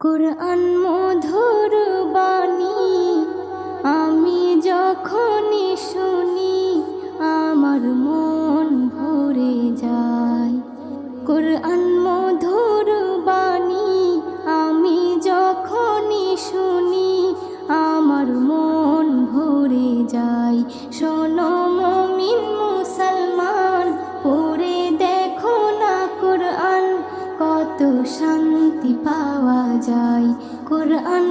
কুরআন মধুর বাণী আমি যখনই শুনি আমার মন ভরে যায়। কুরআন মধুর বাণী আমি যখনই শুনি আমার মন ভরে যায়। শোনো মুমিন মুসলমান, পড়ে দেখো না কুরআন, কত শান্তি পাওয়া যায়। কুরআন